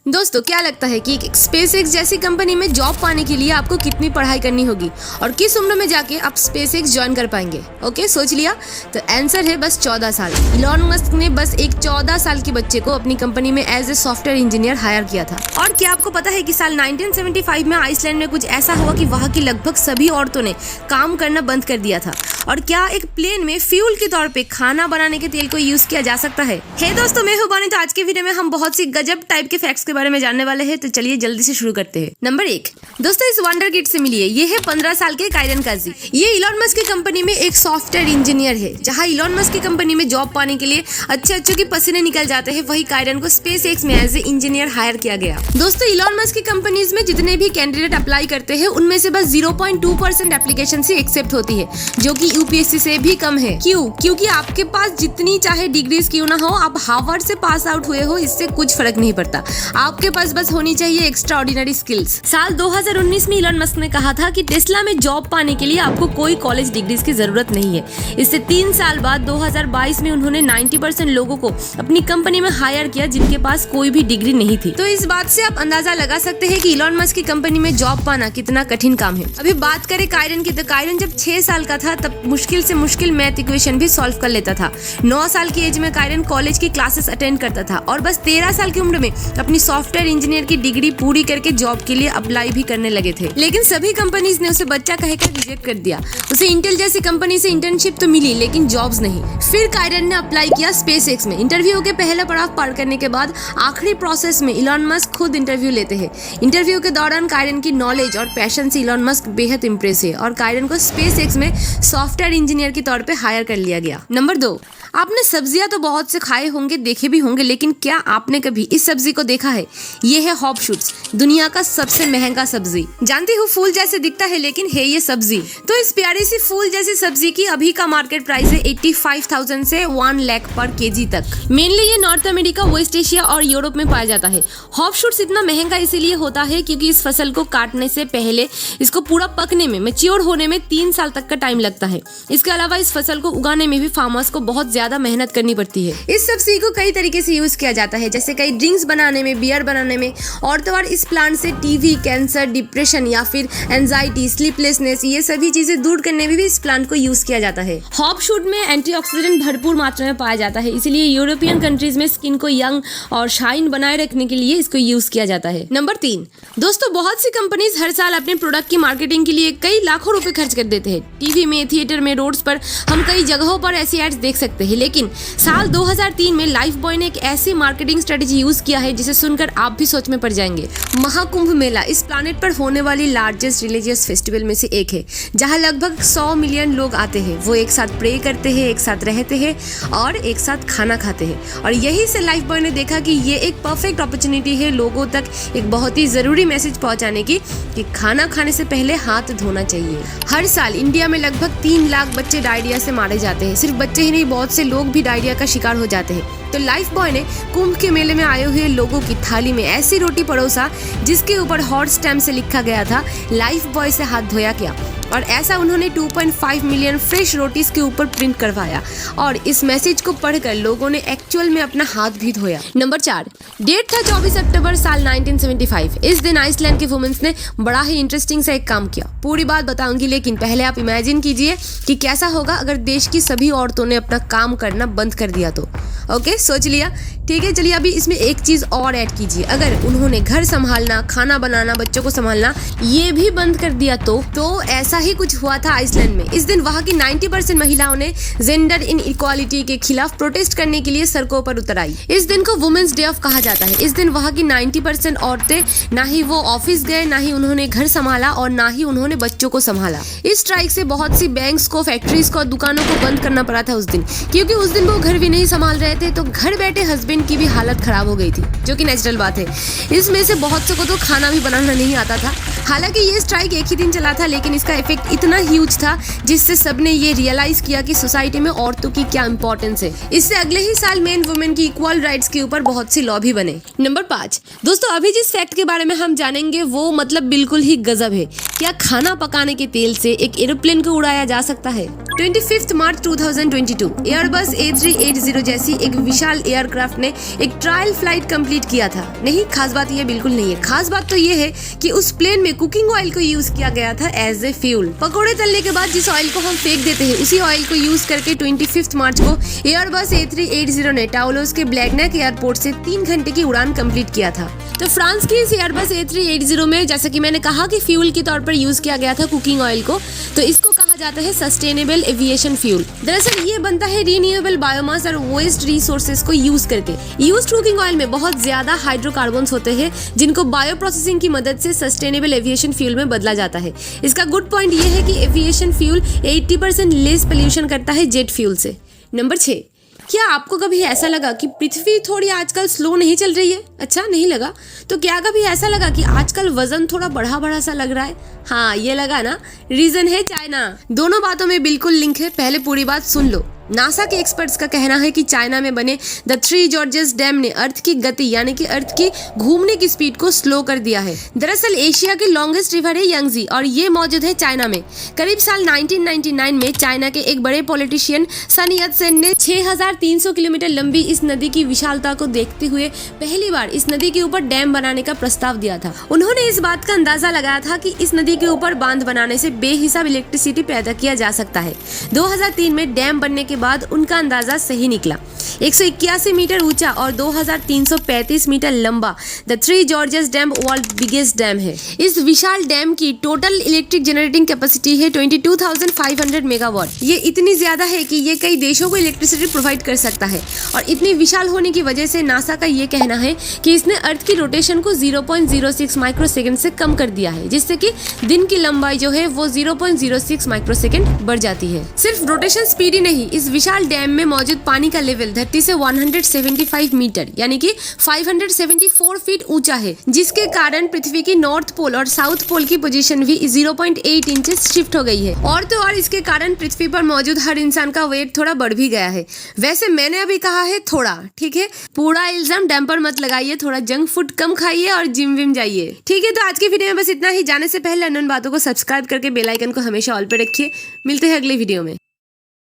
दोस्तों क्या लगता है कि स्पेसएक्स जैसी कंपनी में जॉब पाने के लिए आपको कितनी पढ़ाई करनी होगी और किस उम्र में जाके आप स्पेसएक्स ज्वाइन कर पाएंगे? ओके, सोच लिया? तो आंसर है बस 14 साल। इलॉन मस्क ने बस एक 14 साल के बच्चे को अपनी कंपनी में as a software engineer hire किया था। और क्या आपको पता है कि साल 1975 में आइसलैंड में कुछ ऐसा हुआ कि वहाँ की लगभग सभी औरतों ने काम करना बंद कर दिया था। और क्या एक प्लेन में फ्यूल के तौर पे खाना बनाने के तेल को यूज किया जा सकता है? हे दोस्तों, मैं हूं बानी। तो आज के वीडियो में हम बहुत सी गजब टाइप के फैक्ट्स के बारे में जानने वाले हैं। तो चलिए जल्दी से शुरू करते हैं। नंबर 1, दोस्तों इस वंडर किड से मिलिए। ये है 15 साल के कायरन काजी। ये इलॉन मस्क की कंपनी में एक सॉफ्टवेयर इंजीनियर है। जहाँ इलॉन मस्क की कंपनी में जॉब पाने के लिए अच्छे के पसीने निकल जाते हैं, वही कायरन को स्पेसएक्स में एज ए इंजीनियर हायर किया गया। दोस्तों इलॉन मस्क की कंपनीज में जितने भी कैंडिडेट अप्लाई करते हैं उनमें से बस 0.2% एप्लीकेशन से एक्सेप्ट होती है, जो कि यूपीएससी से भी कम है। क्योंकि आपके पास जितनी चाहे डिग्रीज क्यों ना हो, आप हार्वर्ड से पास आउट हुए हो, इससे कुछ फर्क नहीं पड़ता। आपके पास बस होनी चाहिए एक्स्ट्रा ऑर्डिनरी स्किल्स। साल 2019 में इलॉन मस्क ने कहा था कि टेस्ला में जॉब पाने के लिए आपको कोई कॉलेज डिग्रीज की जरूरत नहीं है। इससे 3 साल बाद 2022 में उन्होंने 90% लोगों को अपनी कंपनी में हायर किया जिनके पास कोई भी डिग्री नहीं थी। तो इस बात से आप अंदाजा लगा सकते हैं कि इलॉन मस्क की कंपनी में जॉब पाना कितना कठिन काम है। अभी बात करें कायरन की, तो कायरन जब 6 साल का था तब मुश्किल से मुश्किल मैथ इक्वेशन भी सॉल्व कर लेता था। 9 साल की एज में कायरन कॉलेज की क्लासेस अटेंड करता था और बस 13 साल की उम्र में अपनी सॉफ्टवेयर इंजीनियर की डिग्री पूरी करके जॉब के लिए अप्लाई भी करने लगे थे। लेकिन सभी कंपनीज ने उसे बच्चा कहकर रिजेक्ट कर दिया। उसे इंटेल जैसी कंपनी से इंटर्नशिप तो मिली लेकिन जॉब्स नहीं। फिर कायरन ने अप्लाई किया स्पेसएक्स में। इंटरव्यू के पहला पड़ाव पार करने के बाद आखिरी प्रोसेस में इलॉन मस्क खुद इंटरव्यू लेते हैं। इंटरव्यू के दौरान कायरन की नॉलेज और पैशन से इलॉन मस्क बेहद इंप्रेस है और कायरन को स्पेसएक्स में सॉफ्टवेयर इंजीनियर के तौर पे हायर कर लिया गया। नंबर 2, आपने सब्जियां तो बहुत से खाए होंगे, देखे भी होंगे, लेकिन क्या आपने कभी इस सब्जी को देखा है? ये है हॉप शूट्स, दुनिया का सबसे महंगा सब्जी। जानती हूँ फूल जैसे दिखता है, लेकिन है ये सब्जी। तो इस प्यारी सी फूल जैसी सब्जी की अभी का मार्केट प्राइस है 85,000 से 1 लाख पर केजी तक। मेनली ये नॉर्थ अमेरिका, वेस्ट एशिया और यूरोप में पाया जाता है। हॉप शूट्स इतना महंगा इसीलिए होता है क्योंकि इस फसल को काटने से पहले इसको पूरा पकने में, मैच्योर होने में 3 साल तक का टाइम लगता है। इसके अलावा इस फसल को उगाने में भी फार्मर्स को बहुत ज्यादा मेहनत करनी पड़ती है। इस सब्जी को कई तरीके से यूज किया जाता है, जैसे कई ड्रिंक्स बनाने में, बियर बनाने में, और तो और इस प्लांट से टीबी, कैंसर, डिप्रेशन या फिर एंजाइटी, स्लीपलेसनेस, ये सभी चीजें दूर करने में भी इस प्लांट को यूज किया जाता है। हॉप शूट में एंटीऑक्सीडेंट भरपूर मात्रा में पाया जाता है, इसीलिए यूरोपियन कंट्रीज में स्किन को यंग और शाइन बनाए रखने के लिए इसको यूज किया जाता है। नंबर 3, दोस्तों बहुत सी कंपनीज हर साल अपने प्रोडक्ट की मार्केटिंग के लिए कई लाखों रुपए खर्च कर देते हैं। टीवी में, थिएटर में, रोड्स पर हम कई जगहों पर ऐसी एड्स देख सकते हैं। लेकिन साल 2003 में लाइफ बॉय ने एक ऐसी मार्केटिंग स्ट्रेटेजी यूज किया है जिसे सुनकर आप भी सोच में पड़ जाएंगे। महाकुंभ मेला इस प्लैनेट पर होने वाली लार्जेस्ट रिलीजियस फेस्टिवल में से एक है, जहां लगभग 100 मिलियन लोग आते हैं। वो एक साथ प्रे करते हैं, एक साथ रहते हैं और एक साथ खाना खाते हैं। और यही से लाइफ बॉय ने देखा कि ये एक परफेक्ट अपॉर्चुनिटी है लोगों तक एक बहुत ही जरूरी मैसेज पहुंचाने की कि खाना खाने से पहले हाथ धोना चाहिए। हर साल इंडिया में लगभग 3 लाख बच्चे डायरिया से मारे जाते हैं। सिर्फ बच्चे ही नहीं, बहुत से लोग भी डायरिया का शिकार हो जाते हैं। तो लाइफ बॉय ने कुंभ के मेले में आए हुए लोगों की थाली में ऐसी रोटी परोसा जिसके ऊपर हॉट स्टैम्प से लिखा गया था, लाइफ बॉय से हाथ धोया क्या। और ऐसा उन्होंने 2.5 मिलियन फ्रेश रोटीज के ऊपर प्रिंट करवाया और इस मैसेज को पढ़कर लोगों ने एक्चुअल में अपना हाथ भी धोया। नंबर 4, डेट था 24 अक्टूबर साल 1975। इस दिन आइसलैंड के वुमेन्स ने बड़ा ही इंटरेस्टिंग सा एक काम किया। पूरी बात बताऊंगी, लेकिन पहले आप इमेजिन कीजिए कि कैसा होगा अगर देश की सभी औरतों ने अपना काम करना बंद कर दिया तो। ओके, सोच लिया? ठीक है, चलिए अभी इसमें एक चीज और ऐड कीजिए। अगर उन्होंने घर संभालना, खाना बनाना, बच्चों को संभालना ये भी बंद कर दिया तो ऐसा ही कुछ हुआ था आइसलैंड में। इस दिन वहाँ की 90% महिलाओं ने जेंडर इन इक्वालिटी के खिलाफ प्रोटेस्ट करने के लिए सड़कों पर उतर आई। इस दिन को वुमेन्स डे ऑफ कहा जाता है। इस दिन वहाँ की 90% औरतें ना ही वो ऑफिस गए, ना ही उन्होंने घर संभाला और ना ही उन्होंने बच्चों को संभाला। इस स्ट्राइक से बहुत सी बैंक्स को, फैक्ट्रीज को, दुकानों को बंद करना पड़ा था उस दिन, क्योंकि उस दिन वो घर भी नहीं संभाल रहे थे। तो घर बैठे हस्बैंड की भी हालत खराब हो गई थी, जो कि नेचुरल बात है। इसमें से बहुत से को तो खाना भी बनाना नहीं आता था। हालांकि ये स्ट्राइक एक ही दिन चला था, लेकिन इसका इफेक्ट इतना ह्यूज था जिससे सबने ये रियलाइज किया कि सोसाइटी में औरतों की क्या इंपॉर्टेंस है। इससे अगले ही साल मेन वुमेन की इक्वल राइट्स के ऊपर बहुत सी लॉ भी बने। नंबर 5, दोस्तों अभी जिस फैक्ट के बारे में हम जानेंगे वो मतलब बिल्कुल ही गजब है। क्या खाना पकाने के तेल से एक एरोप्लेन को उड़ाया जा सकता है? 25 मार्च 2022 एयरबस A380 जैसी एक विशाल एयरक्राफ्ट ने में एक ट्रायल फ्लाइट कंप्लीट किया था। नहीं, खास बात ये बिल्कुल नहीं है। खास बात तो ये है कि उस प्लेन में कुकिंग ऑयल को यूज किया गया था एज ए फ्यूल। पकोड़े तलने के बाद जिस ऑयल को हम फेंक देते हैं, उसी ऑयल को यूज करके 25 मार्च को एयरबस A380 ने टाउलोस के ब्लैकनेक एयरपोर्ट से 3 घंटे की उड़ान कंप्लीट किया था। तो फ्रांस की इस एयरबस A380 में, जैसा कि मैंने कहा कि फ्यूल के तौर पर यूज किया गया था कुकिंग ऑयल को, तो इसको कहा जाता है सस्टेनेबल एविएशन फ्यूल। दरअसल ये बनता है रिन्यूएबल बायोमास और वेस्ट रिसोर्सेज को यूज करके। यूज्ड कुकिंग ऑयल में बहुत ज्यादा हाइड्रोकार्बन्स होते हैं, जिनको बायो प्रोसेसिंग की मदद से सस्टेनेबल एविएशन फ्यूल में बदला जाता है। इसका गुड पॉइंट ये है कि एविएशन फ्यूल 80% लेस पोल्यूशन करता है जेट फ्यूल से। नंबर 6, क्या आपको कभी ऐसा लगा कि पृथ्वी थोड़ी आजकल स्लो नहीं चल रही है? अच्छा, नहीं लगा? तो क्या कभी ऐसा लगा कि आजकल वजन थोड़ा बढ़ा बढ़ा सा लग रहा है? हाँ, ये लगा ना? रीजन है चाइना। दोनों बातों में बिल्कुल लिंक है। पहले पूरी बात सुन लो। नासा के एक्सपर्ट्स का कहना है कि चाइना में बने द 3 जॉर्जेस डैम ने अर्थ की गति यानी कि अर्थ की घूमने की स्पीड को स्लो कर दिया है। दरअसल एशिया की लॉन्गेस्ट रिवर है यांगजी और ये मौजूद है चाइना में। करीब साल 1999 में चाइना के एक बड़े पॉलिटिशियन सन यत सेन ने 6300 किलोमीटर लंबी इस नदी की विशालता को देखते हुए पहली बार इस नदी के ऊपर डैम बनाने का प्रस्ताव दिया था। उन्होंने इस बात का अंदाजा लगाया था कि इस नदी के ऊपर बांध बनाने से बेहिसाब इलेक्ट्रिसिटी पैदा किया जा सकता है। 2003 में डैम बनने के बाद उनका अंदाजा सही निकला। 181 मीटर ऊंचा और 2335 मीटर लंबा the 3 George's dam world biggest dam है। इस विशाल डैम की टोटल इलेक्ट्रिक जनरेटिंग कैपेसिटी है 22,500 मेगावाट। ये इतनी ज्यादा है कि ये कई देशों को इलेक्ट्रिसिटी प्रोवाइड कर सकता है। और इतनी विशाल होने की वजह से नासा का ये कहना है कि इसने अर्थ की रोटेशन को 0.06 माइक्रोसेकंड से कम कर दिया है, जिससे कि दिन की लंबाई जो है वो 0.06 माइक्रोसेकंड बढ़ जाती है। सिर्फ रोटेशन स्पीड ही नहीं, इस विशाल डैम में मौजूद पानी का लेवल धरती से 175 मीटर यानी कि 574 फीट ऊंचा है, जिसके कारण पृथ्वी की नॉर्थ पोल और साउथ पोल की पोजीशन भी 0.8 इंचेस शिफ्ट हो गई है। और तो और इसके कारण पृथ्वी पर मौजूद हर इंसान का वेट थोड़ा बढ़ भी गया है। वैसे मैंने अभी कहा है थोड़ा, ठीक है? पूरा इल्जाम डैम पर मत लगाइए। थोड़ा जंक फूड कम खाइए और जिम विम जाइए, ठीक है? तो आज की वीडियो में बस इतना ही। जाने से पहले अननोन बातों को सब्सक्राइब करके बेल आइकन को हमेशा ऑल पे रखिए। मिलते हैं अगले वीडियो में।